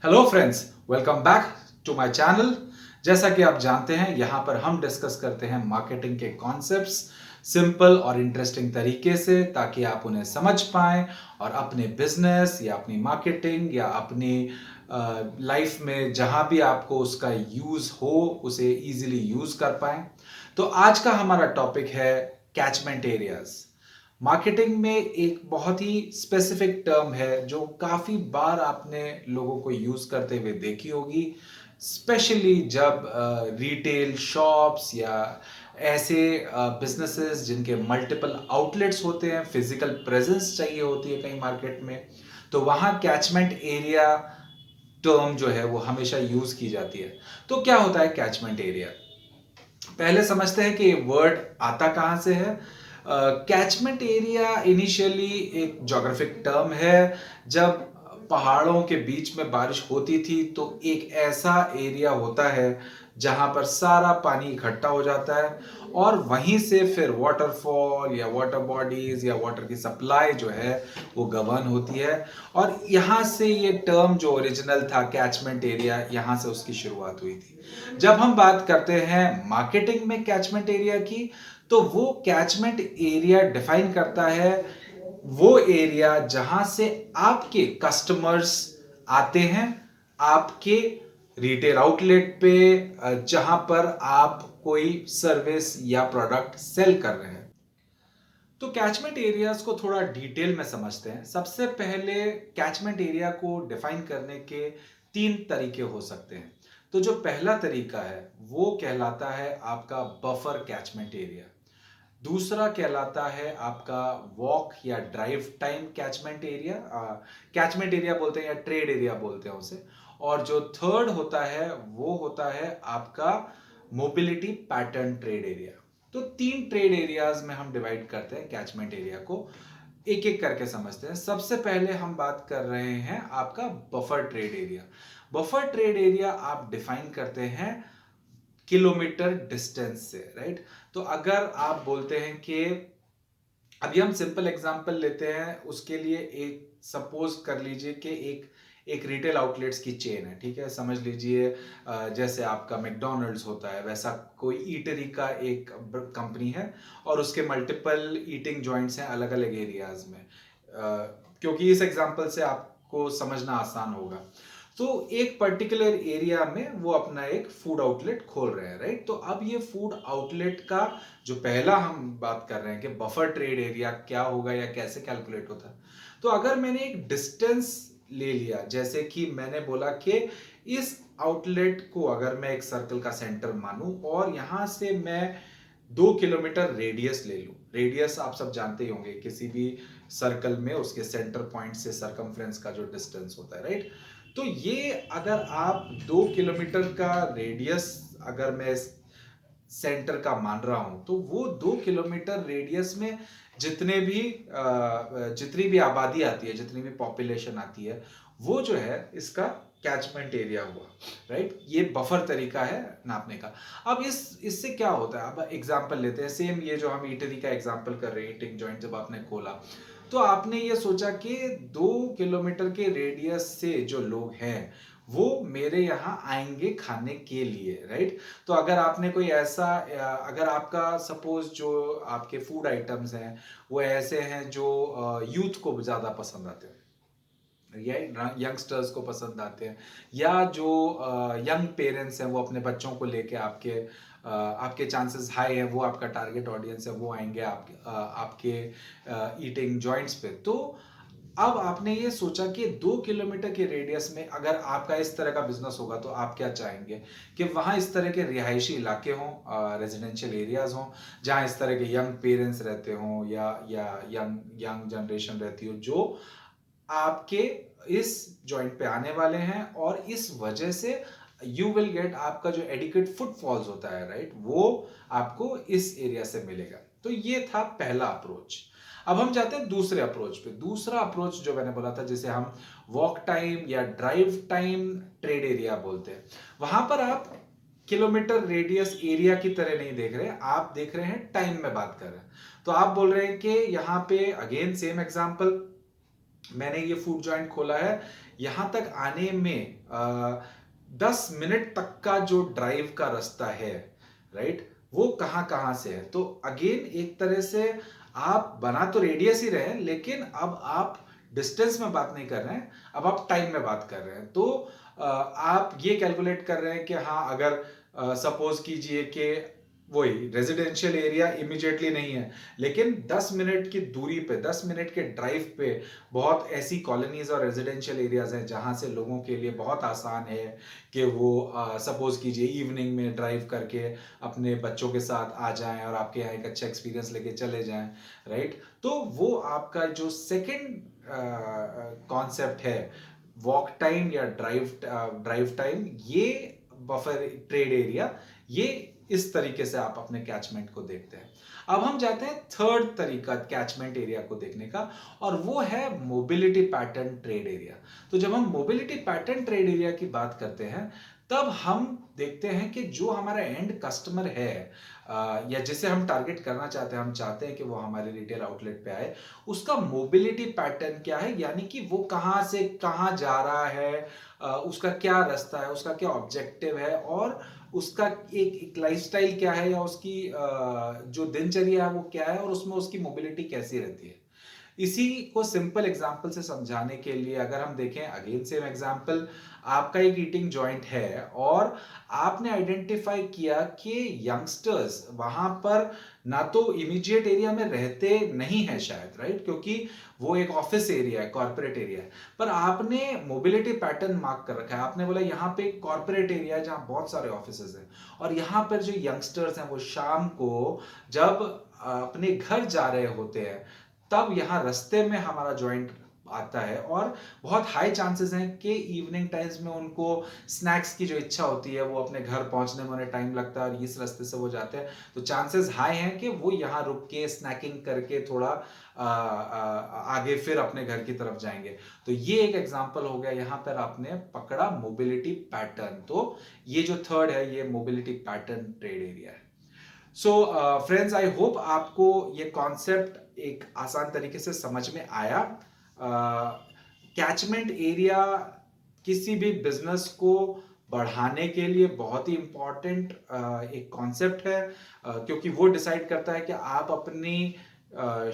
Hello friends, welcome back to my channel. जैसा कि आप जानते हैं, यहाँ पर हम डिस्कस करते हैं मार्केटिंग के कॉन्सेप्ट्स सिंपल और इंटरेस्टिंग तरीके से, ताकि आप उन्हें समझ पाएं और अपने बिजनेस या अपनी मार्केटिंग या अपनी लाइफ में जहाँ भी आपको उसका यूज़ हो उसे इजीली यूज़ कर पाएं। तो आज का हमारा टॉपिक है कैचमेंट एरियाज। मार्केटिंग में एक बहुत ही स्पेसिफिक टर्म है जो काफ़ी बार आपने लोगों को यूज़ करते हुए देखी होगी, स्पेशली जब रिटेल शॉप्स या ऐसे बिजनेसेस जिनके मल्टीपल आउटलेट्स होते हैं, फिजिकल प्रेजेंस चाहिए होती है कहीं मार्केट में, तो वहाँ कैचमेंट एरिया टर्म जो है वो हमेशा यूज़ की जाती है। तो क्या होता है कैचमेंट एरिया? पहले समझते हैं कि ये वर्ड आता कहाँ से है। कैचमेंट एरिया इनिशियली एक ज्योग्राफिक टर्म है। जब पहाड़ों के बीच में बारिश होती थी तो एक ऐसा एरिया होता है जहां पर सारा पानी इकट्ठा हो जाता है और वहीं से फिर वाटरफॉल या वाटर बॉडीज या वाटर की सप्लाई जो है वो गवर्न होती है। और यहाँ से ये टर्म जो ओरिजिनल था कैचमेंट एरिया, यहाँ से उसकी शुरुआत हुई थी। जब हम बात करते हैं मार्केटिंग में कैचमेंट एरिया की, तो वो कैचमेंट एरिया डिफाइन करता है वो एरिया जहां से आपके कस्टमर्स आते हैं, आपके रिटेल आउटलेट पे, जहां पर आप कोई सर्विस या प्रोडक्ट सेल कर रहे हैं। तो कैचमेंट एरियाज को थोड़ा डिटेल में समझते हैं। सबसे पहले कैचमेंट एरिया को डिफाइन करने के तीन तरीके हो सकते हैं। तो जो पहला तरीका है वो कहलाता है आपका बफर कैचमेंट एरिया। दूसरा कहलाता है आपका वॉक या drive time catchment area, catchment area बोलते हैं या ट्रेड एरिया बोलते हैं उसे। और जो थर्ड होता है वो होता है आपका मोबिलिटी पैटर्न ट्रेड एरिया। तो तीन ट्रेड एरियाज में हम डिवाइड करते हैं कैचमेंट एरिया को। एक एक करके समझते हैं। सबसे पहले हम बात कर रहे हैं आपका buffer trade area. Buffer trade area आप डिफाइन करते हैं किलोमीटर डिस्टेंस से, राइट। तो अगर आप बोलते हैं कि अभी हम सिंपल एग्जांपल लेते हैं, उसके लिए एक सपोज कर लीजिए कि एक रिटेल आउटलेट्स की चेन है, ठीक है। समझ लीजिए जैसे आपका मैकडॉनल्ड्स होता है, वैसा कोई ईटरी का एक कंपनी है और उसके मल्टीपल ईटिंग जॉइंट्स हैं अलग अलग एरियाज में। क्योंकि इस एग्जांपल से आपको समझना आसान होगा। तो एक पर्टिकुलर एरिया में वो अपना एक फूड आउटलेट खोल रहे हैं, राइट। तो अब ये फूड आउटलेट का जो पहला हम बात कर रहे हैं कि बफर ट्रेड एरिया क्या होगा या कैसे कैलकुलेट होता है। तो अगर मैंने एक डिस्टेंस ले लिया, जैसे कि मैंने बोला कि इस आउटलेट को अगर मैं एक सर्कल का सेंटर मानूं और यहां से मैं 2 किलोमीटर रेडियस ले लूं। रेडियस आप सब जानते ही होंगे, किसी भी सर्कल में उसके सेंटर पॉइंट से सरकमफ्रेंस का जो डिस्टेंस होता है, राइट। तो ये अगर आप 2 किलोमीटर का रेडियस अगर मैं सेंटर का मान रहा हूं, तो वो 2 किलोमीटर रेडियस में जितनी भी आबादी आती है, जितनी भी पॉपुलेशन आती है, वो जो है इसका कैचमेंट एरिया हुआ, राइट। ये बफर तरीका है नापने का। अब इससे क्या होता है, अब एग्जांपल लेते हैं। सेम ये जो हम ईटरी का एग्जांपल कर रहे हैं, ईटिंग जॉइंट जब आपने खोला, तो आपने ये सोचा कि 2 किलोमीटर के रेडियस से जो लोग हैं वो मेरे यहाँ आएंगे खाने के लिए, राइट। तो अगर आपने कोई ऐसा, अगर आपका सपोज जो आपके फूड आइटम्स हैं वो ऐसे हैं जो यूथ को ज़्यादा पसंद आते हैं या यंगस्टर्स को पसंद आते हैं, या जो यंग पेरेंट्स हैं वो अपने बच्चों को लेके आपके चांसेस हाई हैं, वो आपका टारगेट ऑडियंस है, वो आएंगे आपके ईटिंग जॉइंट्स पे। तो अब आपने ये सोचा कि 2 किलोमीटर के रेडियस में अगर आपका इस तरह का बिजनेस होगा तो आप क्या चाहेंगे कि वहां इस तरह के रिहायशी इलाके हों, रेजिडेंशियल एरियाज हों, जहां इस तरह के यंग पेरेंट्स रहते हों या यंग यंग जनरेशन रहती हो, जो आपके इस जॉइंट पे आने वाले हैं। और इस वजह से यू विल गेट, आपका जो एडिक्वेट फुटफॉल्स होता है, राइट, वो आपको इस एरिया से मिलेगा। तो ये था पहला अप्रोच। अब हम जाते हैं दूसरे अप्रोच पे। दूसरा अप्रोच जो मैंने बोला था, जिसे हम वॉक टाइम या ड्राइव टाइम ट्रेड एरिया बोलते हैं, वहां पर आप किलोमीटर रेडियस एरिया की तरह नहीं देख रहे, आप देख रहे हैं टाइम में बात कर रहे हैं। तो आप बोल रहे हैं कि यहाँ पे अगेन सेम एग्जांपल, मैंने ये फूड जॉइंट खोला है, यहाँ तक आने में 10 मिनट तक का जो ड्राइव का रास्ता है, राइट, वो कहाँ कहाँ से है। तो अगेन एक तरह से आप बना तो रेडियस ही रहे हैं, लेकिन अब आप डिस्टेंस में बात नहीं कर रहे हैं, अब आप टाइम में बात कर रहे हैं। तो आप ये कैलकुलेट कर रहे हैं कि हाँ, अगर सपोज कीजिए कि वही रेजिडेंशियल एरिया इमीडिएटली नहीं है, लेकिन 10 मिनट की दूरी पे, 10 मिनट के ड्राइव पे बहुत ऐसी कॉलोनीज और रेजिडेंशियल एरियाज हैं जहां से लोगों के लिए बहुत आसान है कि वो सपोज कीजिए इवनिंग में ड्राइव करके अपने बच्चों के साथ आ जाएं और आपके यहाँ एक अच्छा एक्सपीरियंस लेके चले जाएं, राइट। तो वो आपका जो सेकंड कॉन्सेप्ट है, वॉक टाइम या ड्राइव टाइम, ये बफर ट्रेड एरिया, ये इस तरीके से आप अपने कैचमेंट को देखते हैं। अब हम जाते हैं थर्ड तरीका कैचमेंट एरिया को देखने का, और वो है मोबिलिटी पैटर्न ट्रेड एरिया। तो जब हम मोबिलिटी पैटर्न ट्रेड एरिया की बात करते हैं, तब हम देखते हैं कि जो हमारा एंड कस्टमर है या जिसे हम टारगेट करना चाहते हैं, हम चाहते हैं कि वो हमारे रिटेल आउटलेट पे आए, उसका मोबिलिटी पैटर्न क्या है, यानी कि वो कहाँ से कहाँ जा रहा है, उसका क्या रास्ता है, उसका क्या ऑब्जेक्टिव है, और उसका एक लाइफस्टाइल क्या है, या उसकी जो दिनचर्या है वो क्या है, और उसमें उसकी मोबिलिटी कैसी रहती है। इसी को सिंपल एग्जांपल से समझाने के लिए अगर हम देखें, अगेन सेम एग्जांपल, आपका एक ईटिंग जॉइंट है और आपने आइडेंटिफाई किया कि यंगस्टर्स वहां पर ना तो इमीडिएट एरिया में रहते नहीं है शायद, राइट, क्योंकि वो एक ऑफिस एरिया है, कॉर्पोरेट एरिया है, पर आपने मोबिलिटी पैटर्न मार्क कर रखा है। आपने बोला यहाँ पे एक कॉर्पोरेट एरिया है जहां बहुत सारे ऑफिसेज हैं, और यहाँ पर जो यंगस्टर्स हैं वो शाम को जब अपने घर जा रहे होते हैं, तब यहाँ रास्ते में हमारा जॉइंट आता है, और बहुत हाई चांसेस हैं कि इवनिंग टाइम्स में उनको स्नैक्स की जो इच्छा होती है, वो अपने घर पहुंचने में उन्हें टाइम लगता है और इस रास्ते से वो जाते हैं, तो चांसेस हाई हैं कि वो यहाँ रुक के स्नैकिंग करके थोड़ा आगे फिर अपने घर की तरफ जाएंगे। तो ये एक एग्जांपल हो गया, यहाँ पर आपने पकड़ा मोबिलिटी पैटर्न। तो ये जो थर्ड है, ये मोबिलिटी पैटर्न ट्रेड एरिया है। सो फ्रेंड्स, आई होप आपको ये कॉन्सेप्ट एक आसान तरीके से समझ में आया। कैचमेंट एरिया किसी भी बिजनेस को बढ़ाने के लिए बहुत ही इंपॉर्टेंट एक कॉन्सेप्ट है, क्योंकि वो डिसाइड करता है कि आप अपनी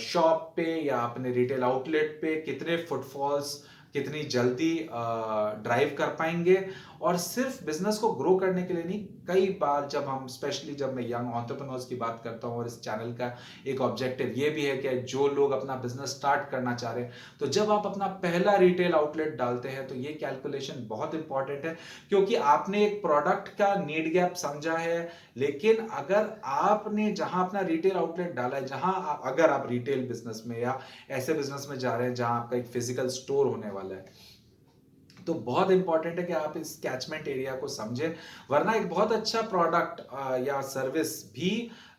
शॉप पे या अपने रिटेल आउटलेट पे कितने फुटफॉल्स कितनी जल्दी ड्राइव कर पाएंगे। और सिर्फ बिजनेस को ग्रो करने के लिए नहीं, कई बार जब हम, स्पेशली जब मैं यंग एंटरप्रेन्योर्स की बात करता हूँ, और इस चैनल का एक ऑब्जेक्टिव ये भी है कि जो लोग अपना बिजनेस स्टार्ट करना चाह रहे हैं, तो जब आप अपना पहला रिटेल आउटलेट डालते हैं, तो ये कैलकुलेशन बहुत इंपॉर्टेंट है, क्योंकि आपने एक प्रोडक्ट का नीड गैप समझा है, लेकिन अगर आपने जहां अपना रिटेल आउटलेट डाला है, अगर आप रिटेल बिजनेस में या ऐसे बिजनेस में जा रहे हैं जहां आपका एक फिजिकल स्टोर होने वाला है, तो बहुत इंपॉर्टेंट है कि आप इस कैचमेंट एरिया को समझें, वरना एक बहुत अच्छा प्रोडक्ट या सर्विस भी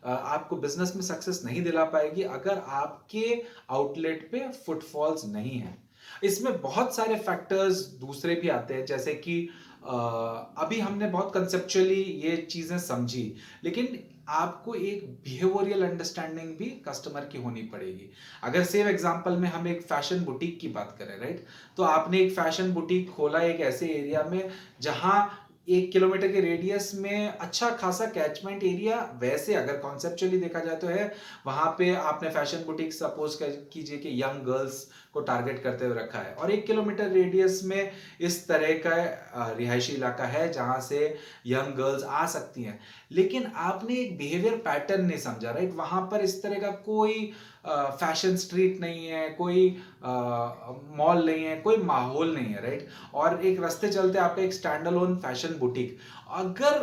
आपको बिजनेस में सक्सेस नहीं दिला पाएगी अगर आपके आउटलेट पे फुटफॉल्स नहीं है। इसमें बहुत सारे फैक्टर्स दूसरे भी आते हैं, जैसे कि अभी हमने बहुत कंसेप्चुअली ये चीजें समझी, लेकिन आपको एक बिहेवियरल अंडरस्टैंडिंग भी कस्टमर की होनी पड़ेगी। अगर सेम एग्जांपल में हम एक फैशन बुटीक की बात करें, राइट, तो आपने एक फैशन बुटीक खोला एक ऐसे एरिया में जहां 1 किलोमीटर के रेडियस में अच्छा खासा कैचमेंट एरिया, वैसे अगर कॉन्सेप्चुअली देखा जाए तो है, वहां पे आपने फैशन बुटीक सपोज कीजिए कि यंग गर्ल्स को टारगेट करते हुए रखा है, और 1 किलोमीटर रेडियस में इस तरह का रिहायशी इलाका है जहां से यंग गर्ल्स आ सकती हैं, लेकिन आपने एक बिहेवियर पैटर्न नहीं समझा, राइट। वहां पर इस तरह का कोई फैशन स्ट्रीट नहीं है, कोई मॉल नहीं है, कोई माहौल नहीं है, राइट। और एक रास्ते चलते आपका एक स्टैंड अलोन फैशन बुटीक, अगर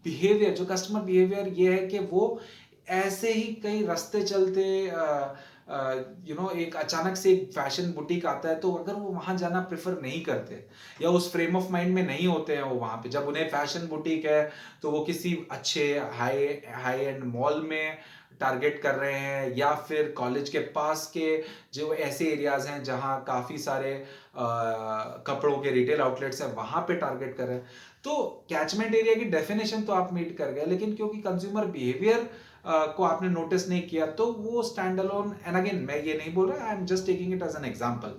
बिहेवियर, जो कस्टमर बिहेवियर ये है कि वो ऐसे ही कई रास्ते चलते एक अचानक से एक फैशन बुटीक आता है, तो अगर वो वहां जाना प्रेफर नहीं करते या उस फ्रेम ऑफ माइंड में नहीं होते हैं वो वहां पे, जब उन्हें फैशन बुटीक है तो वो किसी अच्छे हाई हाई एंड मॉल में टारगेट कर रहे हैं, या फिर कॉलेज के पास के जो ऐसे एरियाज हैं जहां काफी सारे कपड़ों के रिटेल आउटलेट्स हैं वहां पे टारगेट कर रहे हैं। तो कैचमेंट एरिया की डेफिनेशन तो आप मीट कर गए, लेकिन क्योंकि कंज्यूमर बिहेवियर को आपने नोटिस नहीं किया तो वो स्टैंड अलोन, एंड अगेन मैं ये नहीं बोल रहा, I am just taking it as an example,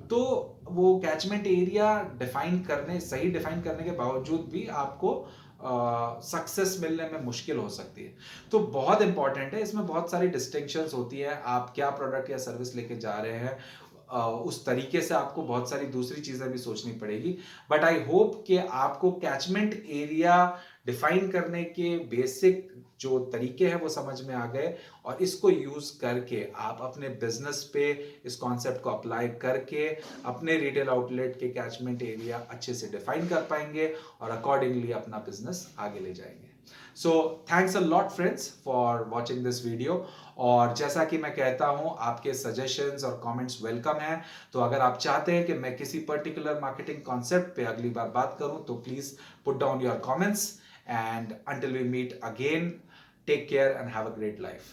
तो वो कैचमेंट एरिया सही डिफाइन करने के बावजूद भी आपको सक्सेस मिलने में मुश्किल हो सकती है। तो बहुत इंपॉर्टेंट है, इसमें बहुत सारी डिस्टिंक्शंस होती है, आप क्या प्रोडक्ट या सर्विस लेके जा रहे हैं, उस तरीके से आपको बहुत सारी दूसरी चीजें भी सोचनी पड़ेगी। बट आई होप कि आपको कैचमेंट एरिया डिफाइन करने के बेसिक जो तरीके हैं वो समझ में आ गए, और इसको यूज करके आप अपने बिजनेस पे इस कॉन्सेप्ट को अप्लाई करके अपने रिटेल आउटलेट के कैचमेंट एरिया अच्छे से डिफाइन कर पाएंगे और अकॉर्डिंगली अपना बिजनेस आगे ले जाएंगे। So thanks a lot friends for watching this video, और जैसा कि मैं कहता हूं, आपके सजेशंस और कमेंट्स वेलकम हैं। तो अगर आप चाहते हैं कि मैं किसी पर्टिकुलर मार्केटिंग कॉन्सेप्ट पे अगली बार बात करूं तो please put down your comments, and until we meet again, take care and have a great life.